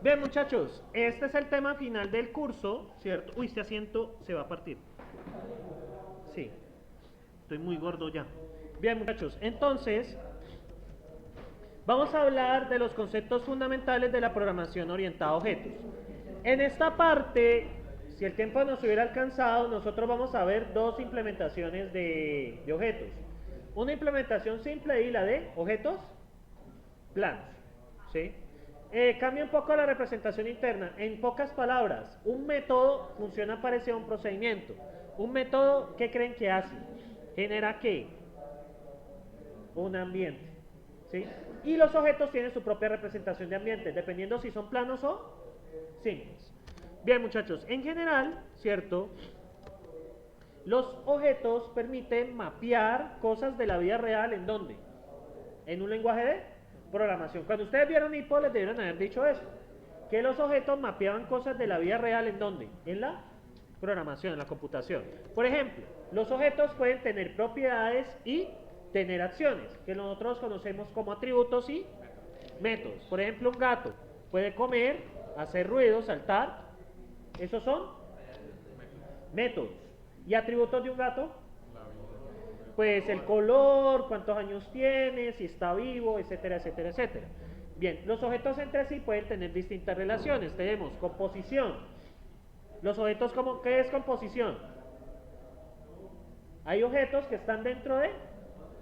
Bien, muchachos, este es el tema final del curso, ¿cierto? Uy, este asiento se va a partir. Sí, estoy muy gordo ya. Bien, muchachos, entonces vamos a hablar de los conceptos fundamentales de la programación orientada a objetos. En esta parte, si el tiempo nos hubiera alcanzado, nosotros vamos a ver dos implementaciones de objetos. Una implementación simple y la de objetos planos. ¿Sí? Cambia un poco la representación interna. En pocas palabras, un método funciona parecido a un procedimiento. Un método, ¿qué creen que hace? Genera ¿qué? Un ambiente. ¿Sí? Y los objetos tienen su propia representación de ambiente, dependiendo si son planos o simples. Bien, muchachos, en general, ¿cierto? Los objetos permiten mapear cosas de la vida real, ¿en dónde? En un lenguaje de programación. Cuando ustedes vieron IPO, les debieron haber dicho eso, que los objetos mapeaban cosas de la vida real, ¿en dónde? En la programación, en la computación. Por ejemplo, los objetos pueden tener propiedades y tener acciones, que nosotros conocemos como atributos y métodos. Por ejemplo, un gato puede comer, hacer ruido, saltar. Esos son métodos. ¿Y atributos de un gato? Pues el color, cuántos años tiene, si está vivo, etcétera, etcétera, etcétera. Bien, los objetos entre sí pueden tener distintas relaciones. Tenemos composición. Los objetos, ¿qué es composición? Hay objetos que están dentro de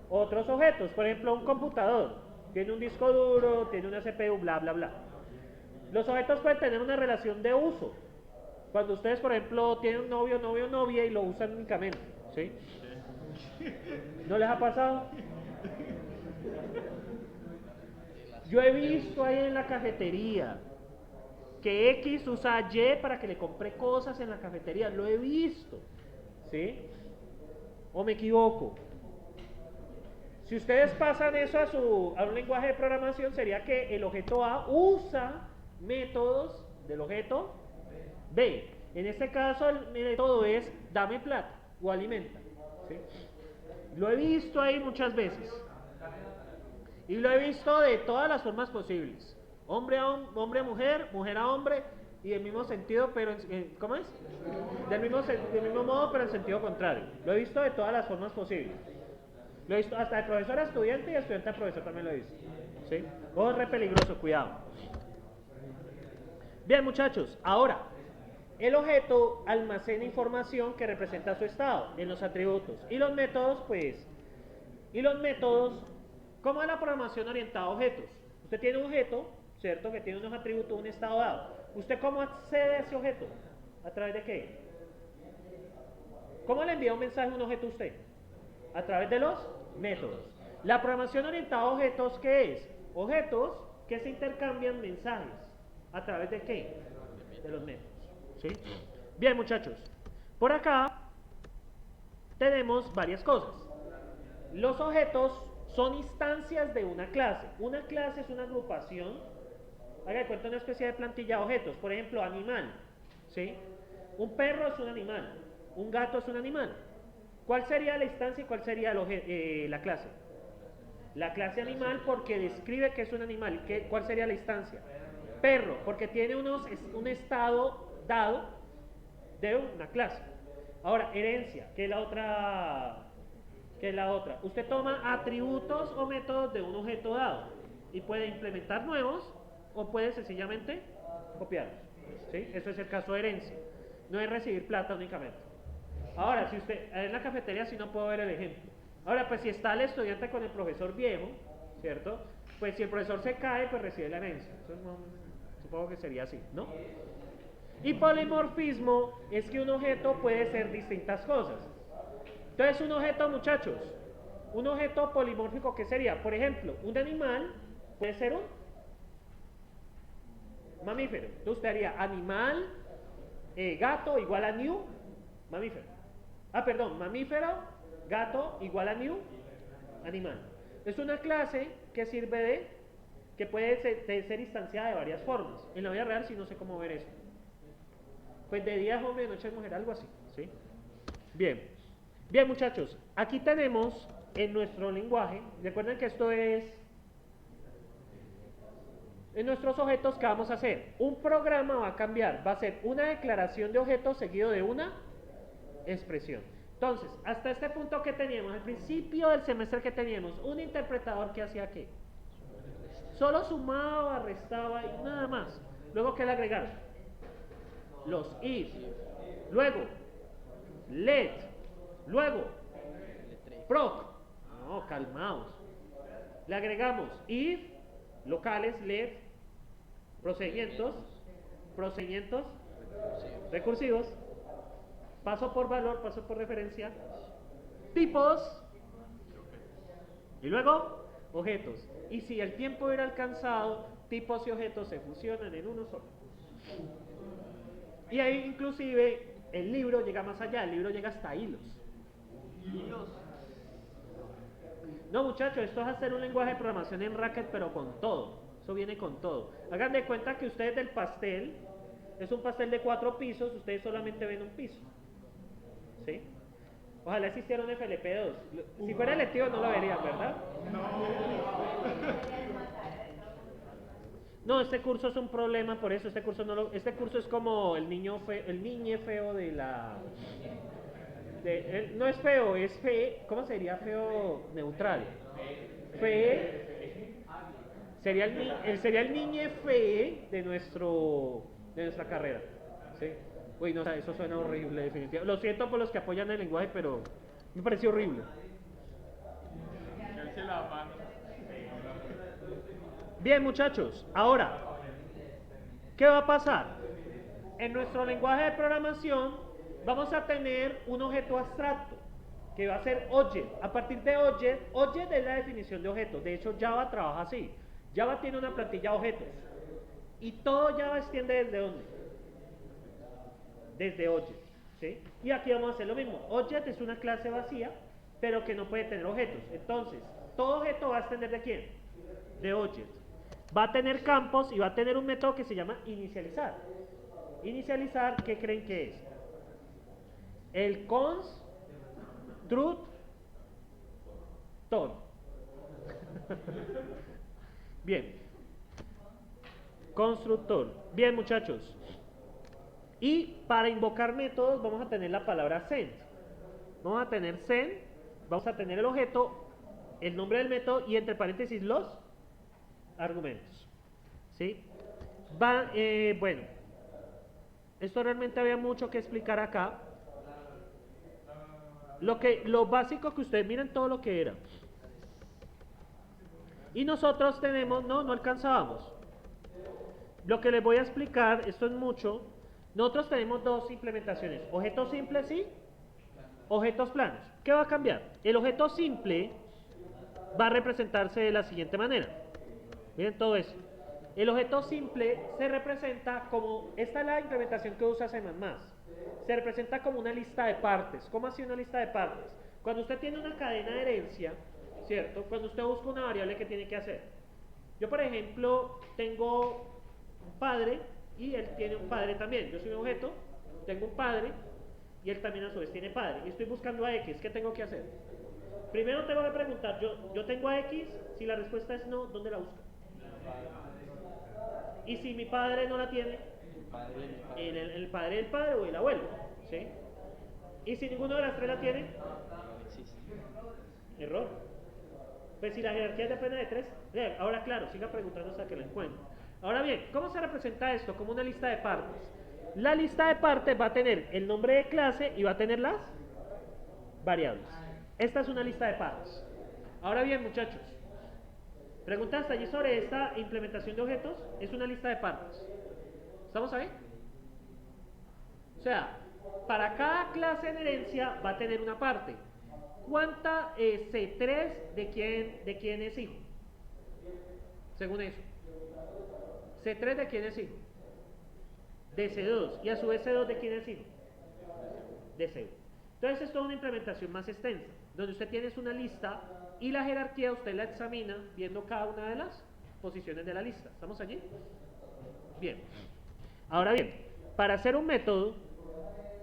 otros objetos. Por ejemplo, un computador tiene un disco duro, tiene una CPU, bla, bla, bla. Los objetos pueden tener una relación de uso. Cuando ustedes, por ejemplo, tienen un novio, novia y lo usan únicamente, ¿sí? ¿No les ha pasado? Yo he visto ahí en la cafetería que X usa Y para que le compre cosas en la cafetería. Lo he visto, ¿sí? ¿O me equivoco? Si ustedes pasan eso a un lenguaje de programación, sería que el objeto A usa métodos del objeto B. En este caso, el método es dame plata o alimenta, ¿sí? Lo he visto ahí muchas veces. Y lo he visto de todas las formas posibles. Hombre a mujer, mujer a hombre, y del mismo sentido, pero ¿cómo es? Del mismo modo, pero en sentido contrario. Lo he visto de todas las formas posibles. Lo he visto hasta de profesor a estudiante y de estudiante a profesor también lo he visto. ¿Sí? Ojo, es re peligroso, cuidado. Bien, muchachos, ahora, el objeto almacena información que representa su estado en los atributos. Y los métodos, pues, ¿cómo es la programación orientada a objetos? Usted tiene un objeto, ¿cierto? Que tiene unos atributos, un estado dado. ¿Usted cómo accede a ese objeto? ¿A través de qué? ¿Cómo le envía un mensaje a un objeto a usted? A través de los métodos. La programación orientada a objetos, ¿qué es? Objetos que se intercambian mensajes. ¿A través de qué? De los métodos. ¿Sí? Bien, muchachos. Por acá tenemos varias cosas. Los objetos son instancias de una clase. Una clase es una agrupación, haga de cuenta una especie de plantilla de objetos. Por ejemplo, animal, ¿sí? Un perro es un animal, un gato es un animal. ¿Cuál sería la instancia y cuál sería la clase? La clase animal porque describe que es un animal. ¿Cuál sería la instancia? Perro, porque tiene un estado dado de una clase. Ahora, herencia, ¿qué es la otra? Usted toma atributos o métodos de un objeto dado y puede implementar nuevos o puede sencillamente copiarlos. ¿Sí? Eso es el caso de herencia. No es recibir plata únicamente. Ahora, si usted, en la cafetería sí no puedo ver el ejemplo. Ahora, pues si está el estudiante con el profesor viejo, ¿cierto? Pues si el profesor se cae, pues recibe la herencia. Eso supongo que sería así, ¿no? Y polimorfismo es que un objeto puede ser distintas cosas. Entonces, un objeto, muchachos, un objeto polimórfico, ¿qué sería? Por ejemplo, un animal puede ser un mamífero. Entonces, usted haría animal, gato igual a new, mamífero. Perdón, mamífero, gato igual a new, animal. Es una clase que sirve que puede ser instanciada de varias formas. En la vida real sí no sé cómo ver eso. Pues de día es hombre, de noche es mujer, algo así, ¿sí? Bien. Bien, muchachos, aquí tenemos en nuestro lenguaje, recuerden que esto es En nuestros objetos, ¿qué vamos a hacer? Un programa va a cambiar, va a ser una declaración de objetos seguido de una expresión. Entonces, hasta este punto que teníamos, al principio del semestre que teníamos, un interpretador que hacía qué? Solo sumaba, restaba y nada más. Luego, ¿qué le agregaron? Los if. Luego, let. Luego, proc. No, calmaos. Le agregamos if, locales, let, procedimientos recursivos, paso por valor, paso por referencia, tipos y luego objetos. Y si el tiempo era alcanzado, tipos y objetos se fusionan en uno solo. Y ahí inclusive el libro llega más allá, el libro llega hasta hilos. No, muchachos, esto es hacer un lenguaje de programación en Racket, pero con todo. Eso viene con todo. Hagan de cuenta que ustedes del pastel, es un pastel de 4 pisos, ustedes solamente ven un piso. ¿Sí? Ojalá existiera un FLP2. Si fuera electivo no lo verían, ¿verdad? No, este curso es un problema, por eso este curso no lo, este curso es como el niño feo, el niñe feo de la no es feo, es fe, ¿cómo sería feo neutral? Fe sería el niñe fe de nuestra carrera, ¿sí? Uy, no, eso suena horrible, definitivamente. Lo siento por los que apoyan el lenguaje, pero me pareció horrible. Bien, muchachos, ahora, ¿qué va a pasar? En nuestro lenguaje de programación vamos a tener un objeto abstracto que va a ser object. A partir de object es la definición de objetos. De hecho, Java trabaja así. Java tiene una plantilla de objetos. Y todo Java extiende desde ¿dónde? Desde object. ¿Sí? Y aquí vamos a hacer lo mismo. Object es una clase vacía, pero que no puede tener objetos. Entonces, todo objeto va a extender ¿de quién? De object. Va a tener campos y va a tener un método que se llama inicializar. Inicializar, ¿qué creen que es? El constructor. Bien. Constructor. Bien, muchachos. Y para invocar métodos vamos a tener la palabra send. Vamos a tener send, vamos a tener el objeto, el nombre del método y entre paréntesis los argumentos. ¿Sí? Bueno, esto realmente había mucho que explicar acá. Lo básico que ustedes miren todo lo que era. Y nosotros tenemos, no alcanzábamos. Lo que les voy a explicar, esto es mucho. Nosotros tenemos dos implementaciones, objetos simples y objetos planos. ¿Qué va a cambiar? El objeto simple va a representarse de la siguiente manera. Miren todo eso. El objeto simple se representa como, esta es la implementación que usa C++, se representa como una lista de partes. ¿Cómo así una lista de partes? Cuando usted tiene una cadena de herencia, ¿cierto? Cuando usted busca una variable, ¿qué tiene que hacer? Yo, por ejemplo, tengo un padre y él tiene un padre también. Yo soy un objeto, tengo un padre y él también a su vez tiene padre. Y estoy buscando a X, ¿qué tengo que hacer? Primero tengo que preguntar, yo tengo a X, si la respuesta es no, ¿dónde la busco? Y si mi padre no la tiene, el padre del padre o el abuelo, ¿sí? Y si ninguno de las tres la tiene, error. Pues si la jerarquía depende de 3, ahora claro, siga preguntando hasta que la encuentre. Ahora bien, ¿cómo se representa esto? Como una lista de partes. La lista de partes va a tener el nombre de clase y va a tener las variables. Esta es una lista de partes. Ahora bien, muchachos, pregunta hasta allí sobre esta implementación de objetos. Es una lista de partes. ¿Estamos ahí? O sea, para cada clase en herencia va a tener una parte. ¿Cuánta C3 de quién es hijo? Según eso. C3 de quién es hijo? De C2. Y a su vez C2 de quién es hijo? De C1. Entonces esto es una implementación más extensa, donde usted tiene una lista y la jerarquía usted la examina viendo cada una de las posiciones de la lista. ¿Estamos allí? Bien. Ahora bien, para hacer un método,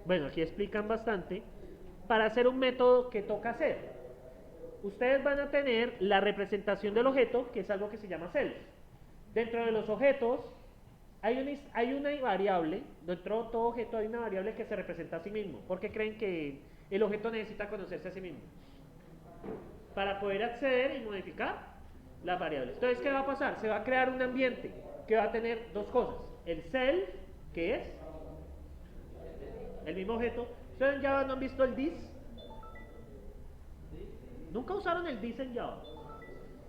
bueno, aquí explican bastante, para hacer un método, ¿qué toca hacer? Ustedes van a tener la representación del objeto, que es algo que se llama self. Dentro de los objetos hay una variable, dentro de todo objeto hay una variable que se representa a sí mismo. ¿Por qué creen que el objeto necesita conocerse a sí mismo? Para poder acceder y modificar las variables. Entonces, ¿qué va a pasar? Se va a crear un ambiente que va a tener dos cosas. El self, que es el mismo objeto. ¿Ustedes en Java no han visto el this? Nunca usaron el this en Java.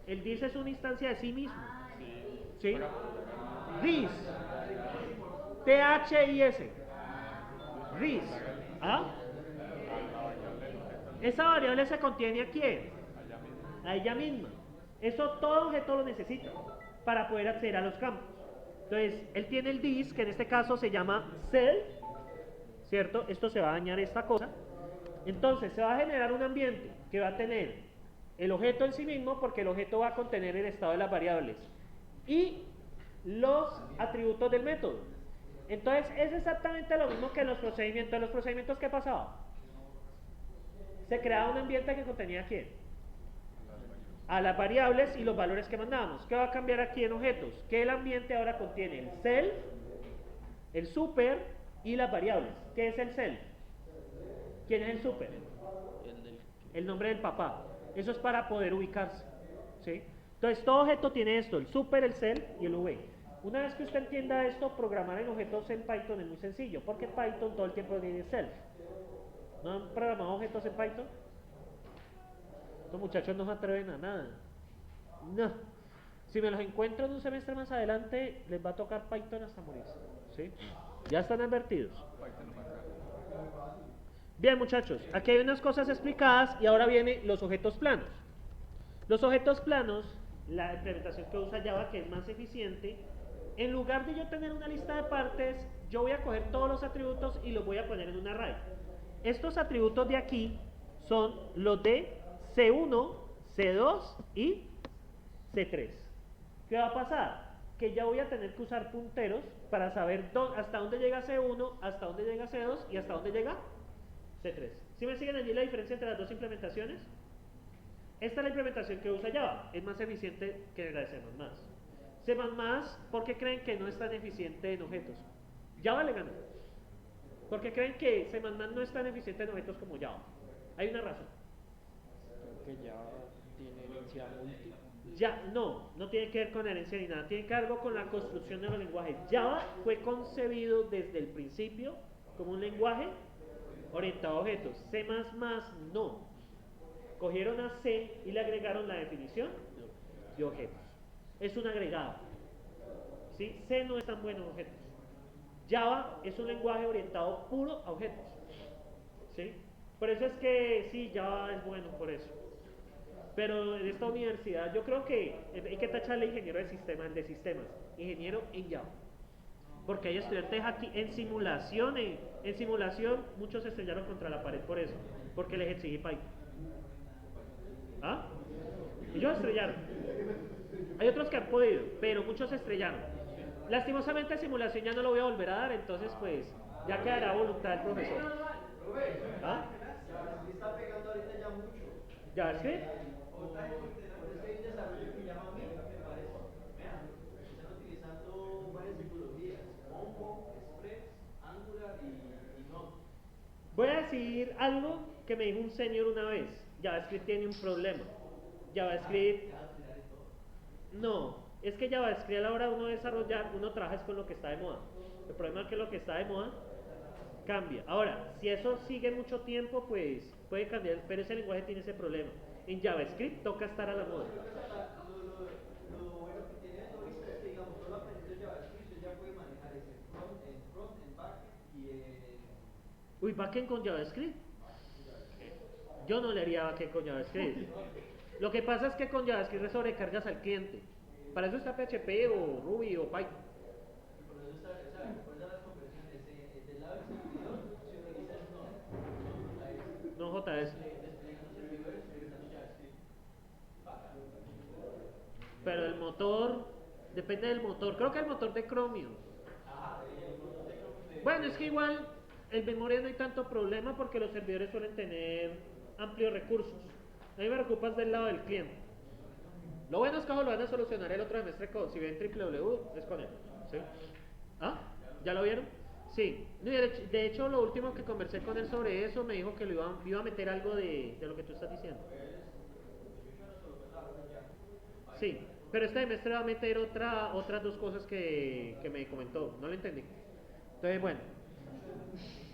El this es una instancia de sí mismo. ¿Sí? This. T-H-I-S. This. ¿Ah? Esa variable se contiene aquí. A ella misma. Eso todo objeto lo necesita para poder acceder a los campos. Entonces, él tiene el this, que en este caso se llama self, ¿cierto? Esto se va a dañar esta cosa. Entonces, se va a generar un ambiente que va a tener el objeto en sí mismo, porque el objeto va a contener el estado de las variables y los atributos del método. Entonces, es exactamente lo mismo que en los procedimientos. ¿En los procedimientos qué pasaba? Se creaba un ambiente que contenía ¿quién? A las variables y los valores que mandábamos. ¿Qué va a cambiar aquí en objetos? Que el ambiente ahora contiene el self, el super y las variables. ¿Qué es el self? ¿Quién es el super? El nombre del papá. Eso es para poder ubicarse, ¿sí? Entonces todo objeto tiene esto, el super, el self y el v. Una vez que usted entienda esto, programar en objetos en Python es muy sencillo, porque Python todo el tiempo tiene self. ¿No han programado objetos en Python? Los muchachos no se atreven a nada. No. Si me los encuentro en un semestre más adelante, les va a tocar Python hasta morir, ¿sí? Ya están advertidos. Bien, muchachos, aquí hay unas cosas explicadas y ahora vienen los objetos planos. Los objetos planos, la implementación que usa Java, que es más eficiente, en lugar de yo tener una lista de partes, yo voy a coger todos los atributos y los voy a poner en un array. Estos atributos de aquí son los de C1, C2 y C3. ¿Qué va a pasar? Que ya voy a tener que usar punteros para saber hasta dónde llega C1, hasta dónde llega C2 y hasta dónde llega C3. ¿Sí me siguen allí la diferencia entre las dos implementaciones? Esta es la implementación que usa Java. Es más eficiente que la de C++. C++, ¿por qué creen que no es tan eficiente en objetos? Java le gana. ¿Por qué creen que C++ no es tan eficiente en objetos como Java? Hay una razón. Creo que Java tiene herencia múltiple. Ya, no tiene que ver con herencia ni nada, tiene que ver algo con la construcción de los lenguajes. Java fue concebido desde el principio como un lenguaje orientado a objetos. C++ no. Cogieron a C y le agregaron la definición de objetos. Es un agregado. ¿Sí? C no es tan bueno en objetos. Java es un lenguaje orientado puro a objetos. ¿Sí? Por eso es que sí, Java es bueno por eso. Pero en esta universidad yo creo que hay que tacharle ingeniero de sistemas, el de sistemas, ingeniero en Java. Porque hay estudiantes aquí en simulación, en simulación muchos se estrellaron contra la pared por eso, porque les exigí Python. ¿Ah? Ellos estrellaron. Hay otros que han podido, pero muchos se estrellaron. Lastimosamente simulación ya no lo voy a volver a dar, entonces pues ya quedará a voluntad del profesor. ¿Ah? Está pegando ahorita ya mucho. ¿JavaScript? Es que hay un desarrollo que llama MIT, me parece. Vean, están utilizando varias tecnologías: Mongo, Express, Angular y Node. Voy a decir algo que me dijo un señor una vez. JavaScript tiene un problema. JavaScript... No, es que JavaScript a la hora de uno desarrollar, uno trabaja con lo que está de moda. El problema es que lo que está de moda cambia. Ahora, si eso sigue mucho tiempo, pues puede cambiar, pero ese lenguaje tiene ese problema. En JavaScript toca estar a la moda. Lo bueno que tiene esto ahorita es que, digamos, solo aprendiendo JavaScript, usted ya puede manejar ese front, en back y en... Uy, backend con JavaScript. Yo no le haría backend con JavaScript. Lo que pasa es que con JavaScript sobrecargas al cliente. Para eso está PHP o Ruby o Python. Por eso está, por eso las conversiones del lado del servidor se utiliza el Node, No JS. desplegando servidores utilizando JavaScript. Pero el motor, depende del motor. Creo que el motor de Chromium. Bueno, es que igual en memoria no hay tanto problema porque los servidores suelen tener amplios recursos. A mí me preocupa del lado del cliente. Lo bueno es que lo van a solucionar el otro semestre si ven www, es con él. ¿Sí? ¿Ah? ¿Ya lo vieron? Sí. De hecho, lo último que conversé con él sobre eso, me dijo que iba a meter algo de lo que tú estás diciendo. Sí, pero este semestre va a meter otras dos cosas que me comentó. No lo entendí. Entonces, bueno.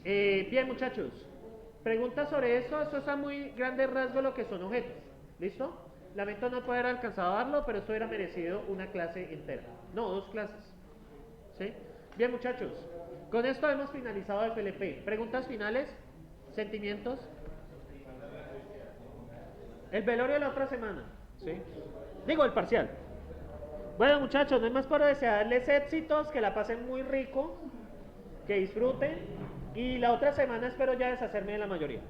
Bien, muchachos. Preguntas sobre eso. Eso está muy grande rasgo lo que son objetos. ¿Listo? Lamento no poder alcanzado a darlo, pero esto hubiera merecido una clase entera. No, 2 clases. ¿Sí? Bien, muchachos. Con esto hemos finalizado el FLP. ¿Preguntas finales? ¿Sentimientos? El velorio de la otra semana. ¿Sí? Digo, el parcial. Bueno, muchachos, no es más para desearles éxitos, que la pasen muy rico, que disfruten. Y la otra semana espero ya deshacerme de la mayoría.